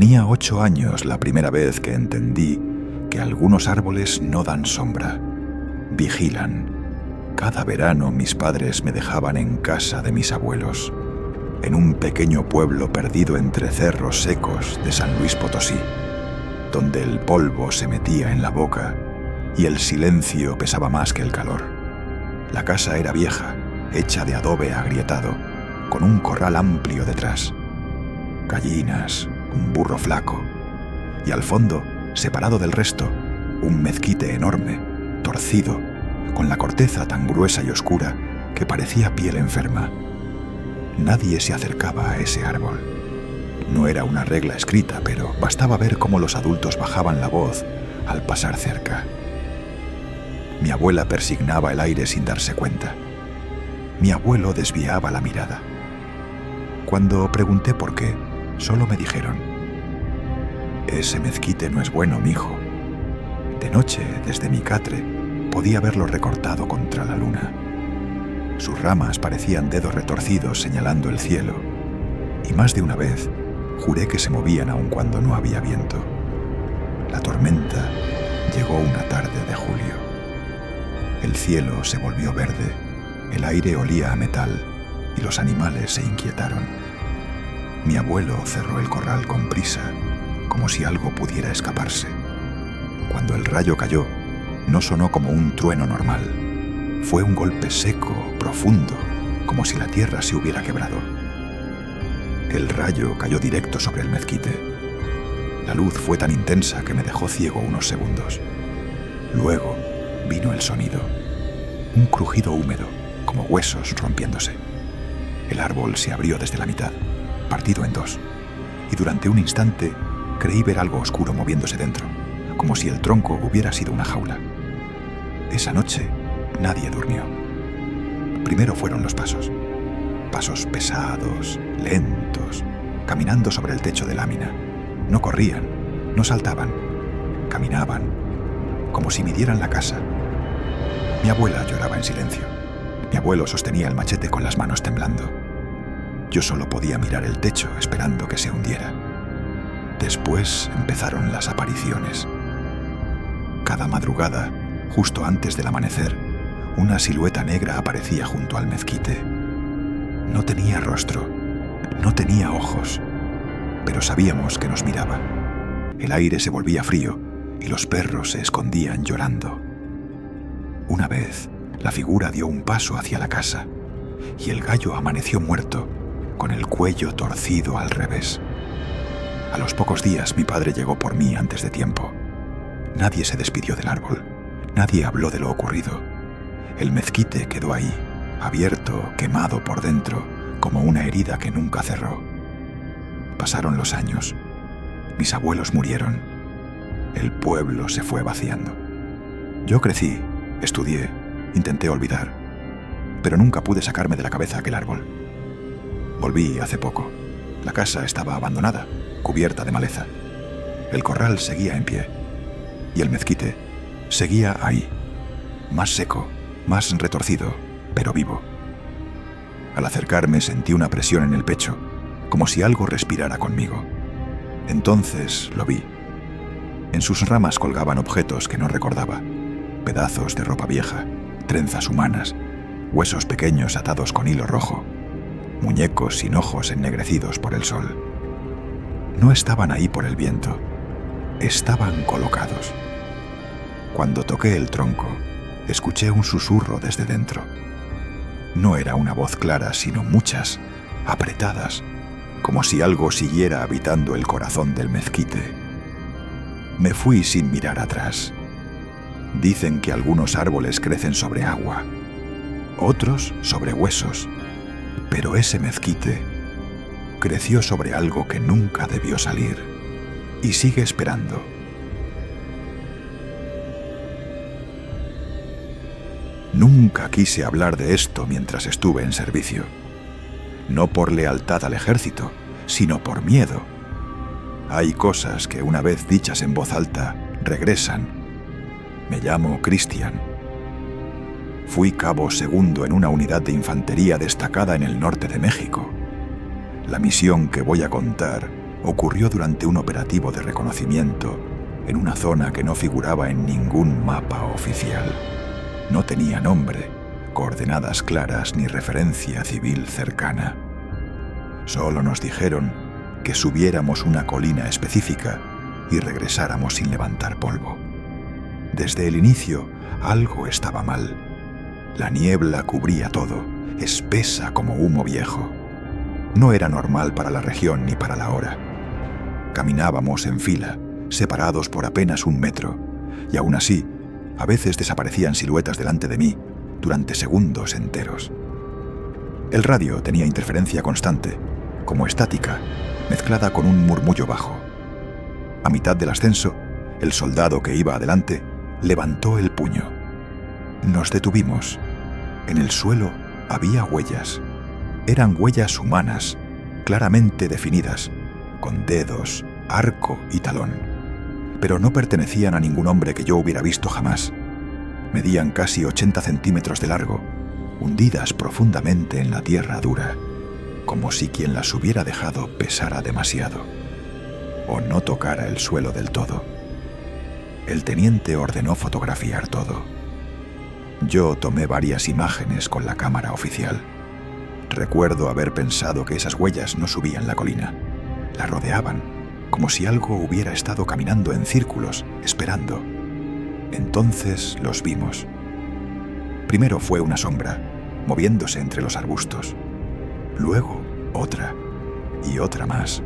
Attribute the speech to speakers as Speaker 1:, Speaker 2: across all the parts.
Speaker 1: Tenía 8 años la primera vez que entendí que algunos árboles no dan sombra, vigilan. Cada verano mis padres me dejaban en casa de mis abuelos, en un pequeño pueblo perdido entre cerros secos de San Luis Potosí, donde el polvo se metía en la boca y el silencio pesaba más que el calor. La casa era vieja, hecha de adobe agrietado, con un corral amplio detrás, gallinas, un burro flaco, y al fondo, separado del resto, un mezquite enorme, torcido, con la corteza tan gruesa y oscura que parecía piel enferma. Nadie se acercaba a ese árbol. No era una regla escrita, pero bastaba ver cómo los adultos bajaban la voz al pasar cerca. Mi abuela persignaba el aire sin darse cuenta. Mi abuelo desviaba la mirada. Cuando pregunté por qué, solo me dijeron: «Ese mezquite no es bueno, mijo». De noche, desde mi catre, podía verlo recortado contra la luna. Sus ramas parecían dedos retorcidos señalando el cielo, y más de una vez juré que se movían aun cuando no había viento. La tormenta llegó una tarde de julio. El cielo se volvió verde, el aire olía a metal y los animales se inquietaron. Mi abuelo cerró el corral con prisa, como si algo pudiera escaparse. Cuando el rayo cayó, no sonó como un trueno normal. Fue un golpe seco, profundo, como si la tierra se hubiera quebrado. El rayo cayó directo sobre el mezquite. La luz fue tan intensa que me dejó ciego unos segundos. Luego vino el sonido, un crujido húmedo, como huesos rompiéndose. El árbol se abrió desde la mitad, partido en dos, y durante un instante creí ver algo oscuro moviéndose dentro, como si el tronco hubiera sido una jaula. Esa noche nadie durmió. Primero fueron los pasos. Pasos pesados, lentos, caminando sobre el techo de lámina. No corrían, no saltaban, caminaban, como si midieran la casa. Mi abuela lloraba en silencio. Mi abuelo sostenía el machete con las manos temblando. Yo solo podía mirar el techo esperando que se hundiera. Después empezaron las apariciones. Cada madrugada, justo antes del amanecer, una silueta negra aparecía junto al mezquite. No tenía rostro, no tenía ojos, pero sabíamos que nos miraba. El aire se volvía frío y los perros se escondían llorando. Una vez, la figura dio un paso hacia la casa y el gallo amaneció muerto, con el cuello torcido al revés. A los pocos días mi padre llegó por mí antes de tiempo. Nadie se despidió del árbol, nadie habló de lo ocurrido. El mezquite quedó ahí, abierto, quemado por dentro, como una herida que nunca cerró. Pasaron los años. Mis abuelos murieron. El pueblo se fue vaciando. Yo crecí, estudié, intenté olvidar, pero nunca pude sacarme de la cabeza aquel árbol. Volví hace poco. La casa estaba abandonada, cubierta de maleza. El corral seguía en pie. Y el mezquite seguía ahí, más seco, más retorcido, pero vivo. Al acercarme sentí una presión en el pecho, como si algo respirara conmigo. Entonces lo vi. En sus ramas colgaban objetos que no recordaba: pedazos de ropa vieja, trenzas humanas, huesos pequeños atados con hilo rojo, muñecos sin ojos ennegrecidos por el sol. No estaban ahí por el viento, estaban colocados. Cuando toqué el tronco, escuché un susurro desde dentro. No era una voz clara, sino muchas, apretadas, como si algo siguiera habitando el corazón del mezquite. Me fui sin mirar atrás. Dicen que algunos árboles crecen sobre agua, otros sobre huesos, pero ese mezquite creció sobre algo que nunca debió salir y sigue esperando. Nunca quise hablar de esto mientras estuve en servicio. No por lealtad al ejército, sino por miedo. Hay cosas que una vez dichas en voz alta, regresan. Me llamo Cristian. Fui cabo segundo en una unidad de infantería destacada en el norte de México. La misión que voy a contar ocurrió durante un operativo de reconocimiento en una zona que no figuraba en ningún mapa oficial. No tenía nombre, coordenadas claras ni referencia civil cercana. Solo nos dijeron que subiéramos una colina específica y regresáramos sin levantar polvo. Desde el inicio, algo estaba mal. La niebla cubría todo, espesa como humo viejo. No era normal para la región ni para la hora. Caminábamos en fila, separados por apenas 1 metro, y aún así, a veces desaparecían siluetas delante de mí durante segundos enteros. El radio tenía interferencia constante, como estática, mezclada con un murmullo bajo. A mitad del ascenso, el soldado que iba adelante levantó el puño. Nos detuvimos. En el suelo había huellas. Eran huellas humanas, claramente definidas, con dedos, arco y talón. Pero no pertenecían a ningún hombre que yo hubiera visto jamás. Medían casi 80 centímetros de largo, hundidas profundamente en la tierra dura, como si quien las hubiera dejado pesara demasiado, o no tocara el suelo del todo. El teniente ordenó fotografiar todo. Yo tomé varias imágenes con la cámara oficial. Recuerdo haber pensado que esas huellas no subían la colina, la rodeaban, como si algo hubiera estado caminando en círculos, esperando. Entonces los vimos. Primero fue una sombra, moviéndose entre los arbustos. Luego otra, y otra más.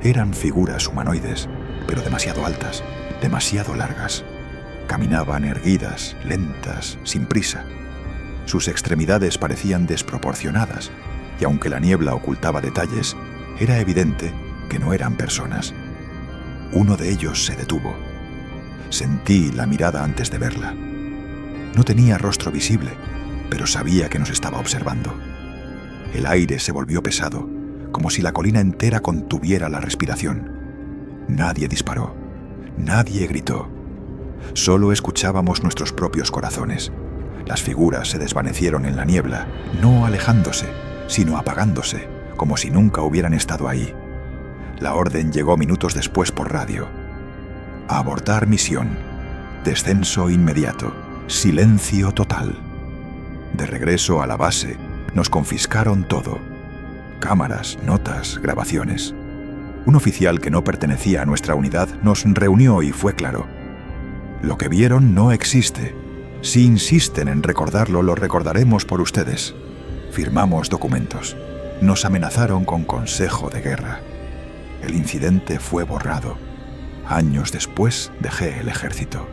Speaker 1: Eran figuras humanoides, pero demasiado altas, demasiado largas. Caminaban erguidas, lentas, sin prisa. Sus extremidades parecían desproporcionadas, y aunque la niebla ocultaba detalles, era evidente que no eran personas. Uno de ellos se detuvo. Sentí la mirada antes de verla. No tenía rostro visible, pero sabía que nos estaba observando. El aire se volvió pesado, como si la colina entera contuviera la respiración. Nadie disparó, nadie gritó. Solo escuchábamos nuestros propios corazones. Las figuras se desvanecieron en la niebla, no alejándose, sino apagándose, como si nunca hubieran estado ahí. La orden llegó minutos después por radio. Abortar misión. Descenso inmediato. Silencio total. De regreso a la base, nos confiscaron todo. Cámaras, notas, grabaciones. Un oficial que no pertenecía a nuestra unidad nos reunió y fue claro. Lo que vieron no existe. Si insisten en recordarlo, lo recordaremos por ustedes. Firmamos documentos. Nos amenazaron con consejo de guerra. El incidente fue borrado. Años después dejé el ejército.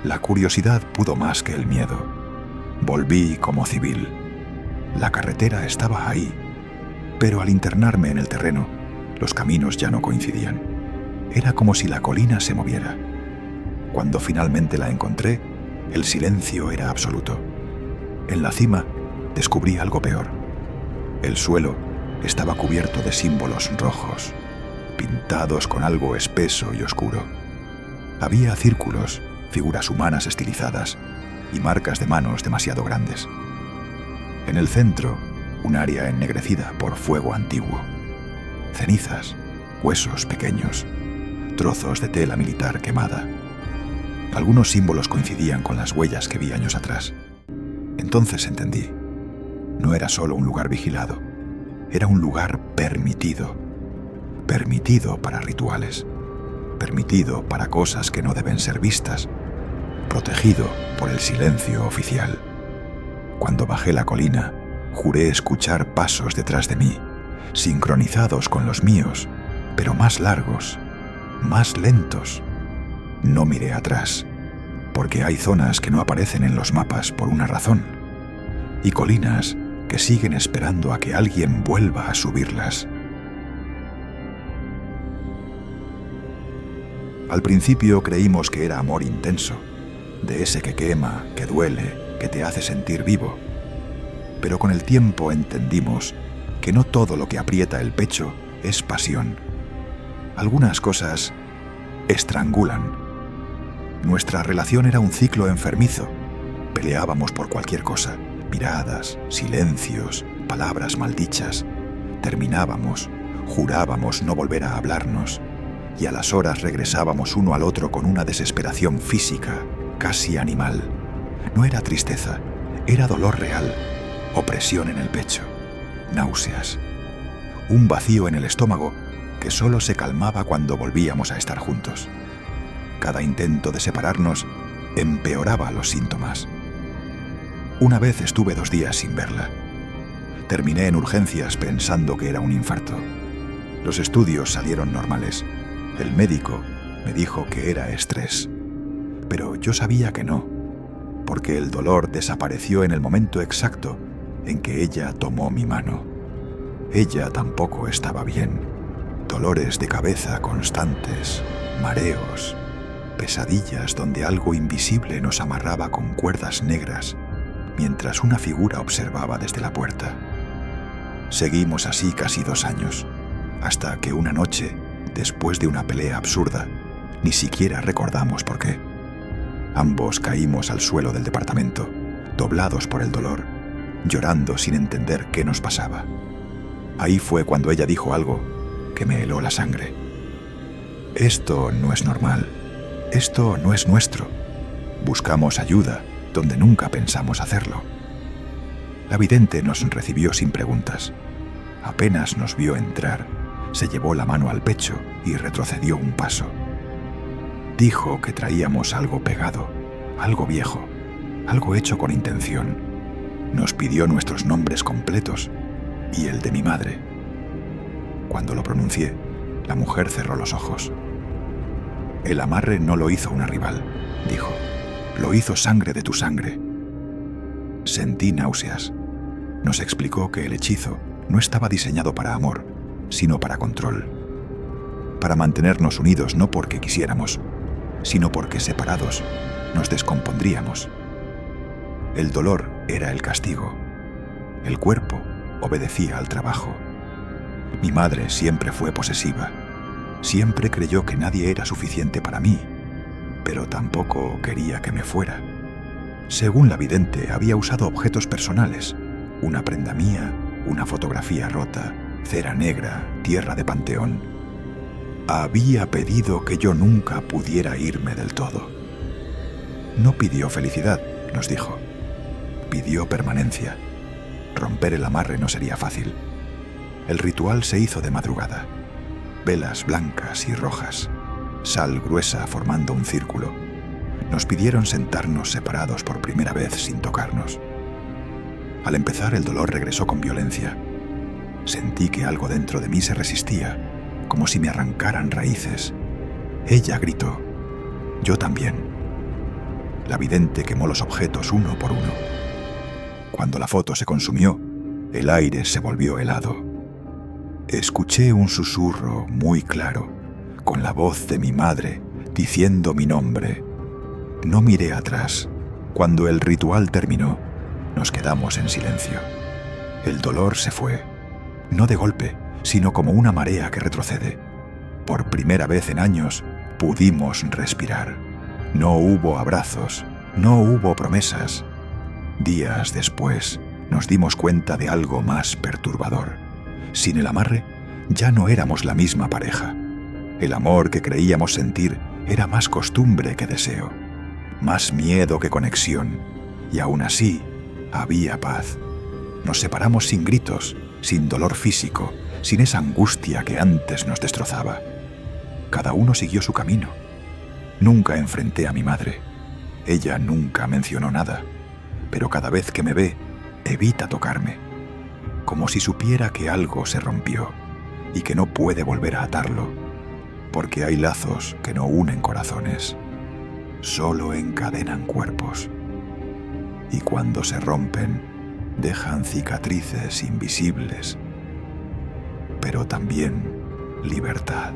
Speaker 1: La curiosidad pudo más que el miedo. Volví como civil. La carretera estaba ahí, pero al internarme en el terreno, los caminos ya no coincidían. Era como si la colina se moviera. Cuando finalmente la encontré, el silencio era absoluto. En la cima descubrí algo peor. El suelo estaba cubierto de símbolos rojos, pintados con algo espeso y oscuro. Había círculos, figuras humanas estilizadas y marcas de manos demasiado grandes. En el centro, un área ennegrecida por fuego antiguo. Cenizas, huesos pequeños, trozos de tela militar quemada. Algunos símbolos coincidían con las huellas que vi años atrás. Entonces entendí. No era solo un lugar vigilado, era un lugar permitido. Permitido para rituales, permitido para cosas que no deben ser vistas, protegido por el silencio oficial. Cuando bajé la colina, juré escuchar pasos detrás de mí, sincronizados con los míos, pero más largos, más lentos. No miré atrás, porque hay zonas que no aparecen en los mapas por una razón, y colinas que siguen esperando a que alguien vuelva a subirlas. Al principio creímos que era amor intenso, de ese que quema, que duele, que te hace sentir vivo. Pero con el tiempo entendimos que no todo lo que aprieta el pecho es pasión. Algunas cosas estrangulan. Nuestra relación era un ciclo enfermizo. Peleábamos por cualquier cosa, miradas, silencios, palabras maldichas. Terminábamos, Jurábamos no volver a hablarnos, y a las horas regresábamos uno al otro con una desesperación física, casi animal. No era tristeza, era dolor real, opresión en el pecho, náuseas, un vacío en el estómago que solo se calmaba cuando volvíamos a estar juntos. Cada intento de separarnos empeoraba los síntomas. Una vez estuve 2 días sin verla. Terminé en urgencias pensando que era un infarto. Los estudios salieron normales. El médico me dijo que era estrés. Pero yo sabía que no, porque el dolor desapareció en el momento exacto en que ella tomó mi mano. Ella tampoco estaba bien. Dolores de cabeza constantes, mareos, pesadillas donde algo invisible nos amarraba con cuerdas negras mientras una figura observaba desde la puerta. Seguimos así casi 2 años, hasta que una noche, después de una pelea absurda, ni siquiera recordamos por qué, ambos caímos al suelo del departamento, doblados por el dolor, llorando sin entender qué nos pasaba. Ahí fue cuando ella dijo algo que me heló la sangre. Esto no es normal. Esto no es nuestro. Buscamos ayuda donde nunca pensamos hacerlo. La vidente nos recibió sin preguntas. Apenas nos vio entrar, se llevó la mano al pecho y retrocedió un paso. Dijo que traíamos algo pegado, algo viejo, algo hecho con intención. Nos pidió nuestros nombres completos y el de mi madre. Cuando lo pronuncié, la mujer cerró los ojos. El amarre no lo hizo una rival, dijo. Lo hizo sangre de tu sangre. Sentí náuseas. Nos explicó que el hechizo no estaba diseñado para amor, sino para control. Para mantenernos unidos no porque quisiéramos, sino porque separados nos descompondríamos. El dolor era el castigo. El cuerpo obedecía al trabajo. Mi madre siempre fue posesiva. Siempre creyó que nadie era suficiente para mí, pero tampoco quería que me fuera. Según la vidente, había usado objetos personales, una prenda mía, una fotografía rota, cera negra, tierra de panteón. Había pedido que yo nunca pudiera irme del todo. No pidió felicidad, nos dijo. Pidió permanencia. Romper el amarre no sería fácil. El ritual se hizo de madrugada. Velas blancas y rojas, sal gruesa formando un círculo. Nos pidieron sentarnos separados por primera vez sin tocarnos. Al empezar, el dolor regresó con violencia. Sentí que algo dentro de mí se resistía, como si me arrancaran raíces. Ella gritó. Yo también. La vidente quemó los objetos uno por uno. Cuando la foto se consumió, el aire se volvió helado. Escuché un susurro muy claro, con la voz de mi madre, diciendo mi nombre. No miré atrás. Cuando el ritual terminó, nos quedamos en silencio. El dolor se fue, no de golpe, sino como una marea que retrocede. Por primera vez en años, pudimos respirar. No hubo abrazos, no hubo promesas. Días después, nos dimos cuenta de algo más perturbador. Sin el amarre, ya no éramos la misma pareja. El amor que creíamos sentir era más costumbre que deseo, más miedo que conexión, y aún así había paz. Nos separamos sin gritos, sin dolor físico, sin esa angustia que antes nos destrozaba. Cada uno siguió su camino. Nunca enfrenté a mi madre. Ella nunca mencionó nada, pero cada vez que me ve, evita tocarme, como si supiera que algo se rompió y que no puede volver a atarlo, porque hay lazos que no unen corazones, solo encadenan cuerpos. Y cuando se rompen, dejan cicatrices invisibles, pero también libertad.